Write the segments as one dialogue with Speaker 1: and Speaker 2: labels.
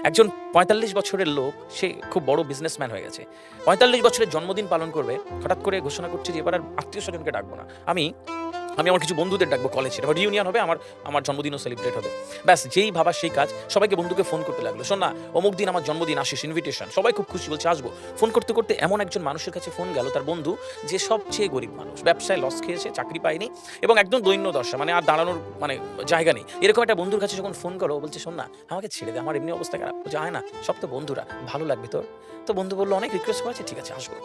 Speaker 1: একজন ৪৫ বছরের লোক, সে খুব বড় বিজনেসম্যান হয়ে গেছে, ৪৫ বছরের জন্মদিন পালন করবে, হঠাৎ করে ঘোষণা করছে যে এবার আর আত্মীয় স্বজনকে ডাকবো না, আমি আমার কিছু বন্ধুদের ডাকবো, কলেজের আমার রিউনিয়ন হবে, আমার জন্মদিনও সেলিব্রেট হবে। ব্যাস, যেই ভাবা সেই কাজ, সবাইকে বন্ধুকে ফোন করতে লাগলো, শোন না অমুক দিন আমার জন্মদিন, আসিস, ইনভিটেশন। সবাই খুব খুশি, বলছে আসবো। ফোন করতে করতে এমন একজন মানুষের কাছে ফোন গেল, তার বন্ধু, যে সবচেয়ে গরিব মানুষ, ব্যবসায় লস খেয়েছে, চাকরি পায়নি এবং একদম দৈন্য দশা, মানে আর দাঁড়ানোর মানে জায়গা নেই, এরকম একটা বন্ধুর কাছে যখন ফোন করো, বলছে শোন না আমাকে ছেড়ে দে, আমার এমনি অবস্থা খারাপ। যায় না, সব তো বন্ধুরা, ভালো লাগবে তোর। তো বন্ধু বললো অনেক রিকোয়েস্ট করেছে, ঠিক আছে আসবো।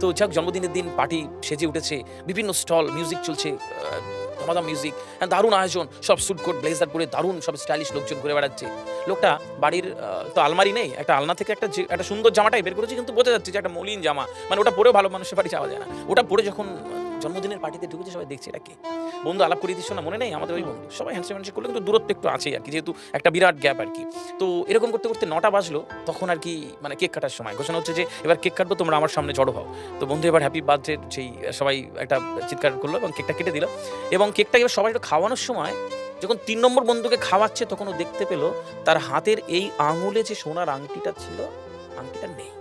Speaker 1: তো যাক, জন্মদিনের দিন পার্টি সেজে উঠেছে, বিভিন্ন স্টল, মিউজিক চলছে, ধমাধম মিউজিক, দারুণ আয়োজন, সব স্যুট কোট ব্লেজার পরে দারুণ সব স্টাইলিশ লোকজন ঘুরে বেড়াচ্ছে। লোকটা বাড়ির তো আলমারি নেই, একটা আলনা থেকে একটা সুন্দর জামাটাই বের করেছে, কিন্তু বোঝা যাচ্ছে যে একটা মলিন জামা, মানে ওটা পরেও ভালো মানুষের বাড়ি যাওয়া যায় না। ওটা পরে যখন জন্মদিনের পার্টিতে ঢুকেছে, সবাই দেখছে এটা কে। বন্ধু আলাপ করে দিচ্ছ না, মনে নেই আমাদের ওই বন্ধু, সবাই হ্যান্ডশেক করলো, কিন্তু দূরত্ব একটু আছেই আর কি, যেহেতু একটা বিরাট গ্যাপ আর কি। তো এরকম করতে করতে 9টা বাজলো, তখন আর কি মানে কেক কাটার সময় ঘোষণা হচ্ছে যে এবার কেক কাটবো, তোমরা আমার সামনে জড়ো হও। তো বন্ধু এবার হ্যাপি বার্থডে সেই সবাই একটা চিৎকার করলো এবং কেকটা কেটে দিল। এবং কেকটা এবার সবাই একটু খাওয়ানোর সময় যখন 3 নম্বর বন্ধুকে খাওয়াচ্ছে, তখন ও দেখতে পেল তার হাতের এই আঙুলে যে সোনার আংটিটা ছিল, আংটিটা নেই।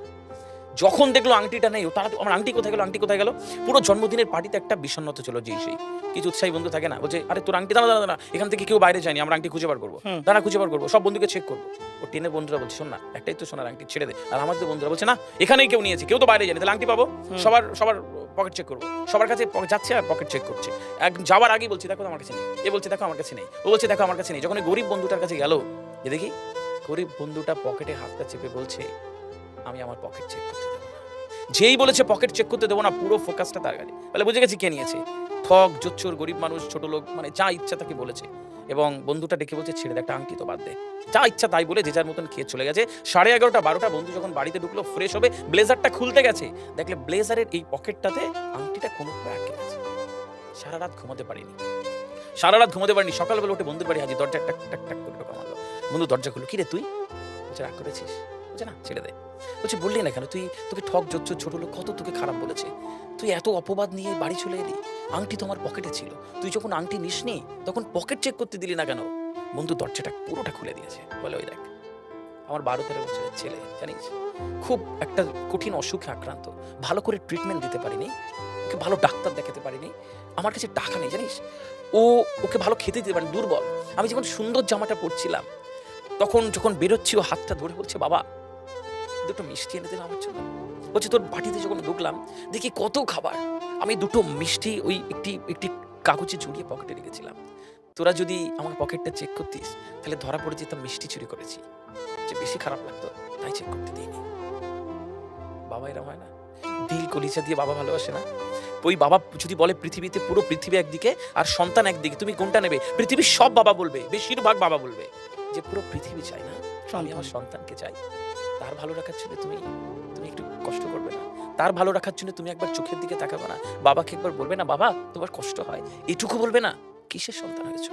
Speaker 1: যখন দেখলো আংটিটা নেই, ও তারা আমার আংটি কোথায় গেল, আংটি কোথায় গেল। পুরো জন্মদিনের পার্টিতে একটা বিষণ্ণতা ছিল, যেই সেই কিছু উৎসাহী বন্ধু থাকে না, বলছে আরে তোর আংটি, দাঁড়া দাঁড়া দাঁড়া, এখান থেকে কেউ বাইরে যায়নি, আমরা আংটি খুঁজে বার করবো, দাঁড়া খুঁজে বার করবো, সব বন্ধুকে চেক করবো। ও টেনের বন্ধুরা বলছে শোন না, একটাই তো সোনার আংটি, ছেড়ে দে। আর আমাদের বন্ধুরা বলছে না, এখানেই কেউ নিয়েছে, কেউ তো বাইরে যায়নি, তাহলে আংটি পাবো, সবার পকেট চেক করবো, সবার কাছে যাচ্ছে আর পকেট চেক করছে। যাওয়ার আগেই বলছি দেখো আমার কাছে নেই, এ বলছে দেখো আমার কাছে নেই, ও বলছে দেখো আমার কাছে নেই। যখন গরিব বন্ধুটার কাছে গেল, যে দেখি গরিব বন্ধুটা পকেটে হাতটা চেপে বলছে আমি আমার পকেট চেক করতে দেবো না। যেই বলেছে পকেট চেক করতে দেবো না, পুরো ফোকাসটা তার গাড়ি, তাহলে বুঝে গেছি কে নিয়েছে। ঠক, জোচ্চোর, গরিব মানুষ, ছোট লোক, মানে যা ইচ্ছা তাকে বলেছে। এবং বন্ধুটা ডেকে বলছে ছেড়ে দে, একটা আংটি তো বাদ দে, যা ইচ্ছা তাই বলে যে যার মতন খেয়ে চলে গেছে। 11:30 12টা বন্ধু যখন বাড়িতে ঢুকলো, ফ্রেশ হবে, ব্লেজারটা খুলতে গেছে, দেখলে ব্লেজারের এই পকেটটাতে আংটিটা কোনোভাবে আটকে গেছে। সারা রাত ঘুমাতে পারিনি, সকালবেলা উঠে বন্ধুর বাড়ি হাজির, দরজা টাক টাক টাক করে ঢোকা মারলো। বন্ধু দরজা খুললো, কিরে তুই? বলছে রাগ করেছিস? বলছে না, ছেড়ে দে। বলছে বললি না কেন? তোকে ঠক, জোচ্চোর, ছোট লোক কত তোকে খারাপ বলেছে, তুই এত অপবাদ নিয়ে বাড়ি চলে এলি, আংটি তোমার পকেটে ছিল, তুই যখন আংটি নিসনি তখন পকেট চেক করতে দিলি না কেন? বন্ধু দরজাটা পুরোটা খুলে দিয়েছে, বলে ওই দেখ আমার 12-13 বছরের ছেলে, জানিস খুব একটা কঠিন অসুখে আক্রান্ত, ভালো করে ট্রিটমেন্ট দিতে পারিনি, ওকে ভালো ডাক্তার দেখাতে পারিনি, আমার কাছে টাকা নেই, জানিস ওকে ভালো খেতে দিতে পারিনি, দুর্বল। আমি যখন সুন্দর জামাটা পরছিলাম, তখন যখন বেরোচ্ছি, ও হাতটা ধরে বলছে বাবা দুটো মিষ্টি এনে দিলাম আমার জন্য। বলছে তোর বাটিতে যখন ঢুকলাম দেখি কত খাবার, আমি দুটো মিষ্টি ওই একটি কাগজে ঝুলিয়ে পকেটে রেখেছিলাম, তোরা যদি আমার পকেটটা চেক করতিস তাহলে ধরা পড়ে যেতাম মিষ্টি চুরি করেছি, যে বেশি খারাপ লাগতো তাই চেক করতে দিইনি। বাবা এরম হয় না, দিল কলিজা দিয়ে বাবা ভালোবাসে না। ওই বাবা যদি বলে পৃথিবীতে পুরো পৃথিবী একদিকে আর সন্তান একদিকে, তুমি কোনটা নেবে? পৃথিবীর সব বাবা বলবে, বেশিরভাগ বাবা বলবে যে পুরো পৃথিবী চাই না, আমি আমার সন্তানকে চাই। তার ভালো রাখার জন্য তুমি একটু কষ্ট করবে না? তার ভালো রাখার জন্য তুমি একবার চোখের দিকে তাকাবে না? বাবাকে একবার বলবে না বাবা তোমার কষ্ট হয়? এটুকু বলবে না? কিসের সন্তান হয়েছো?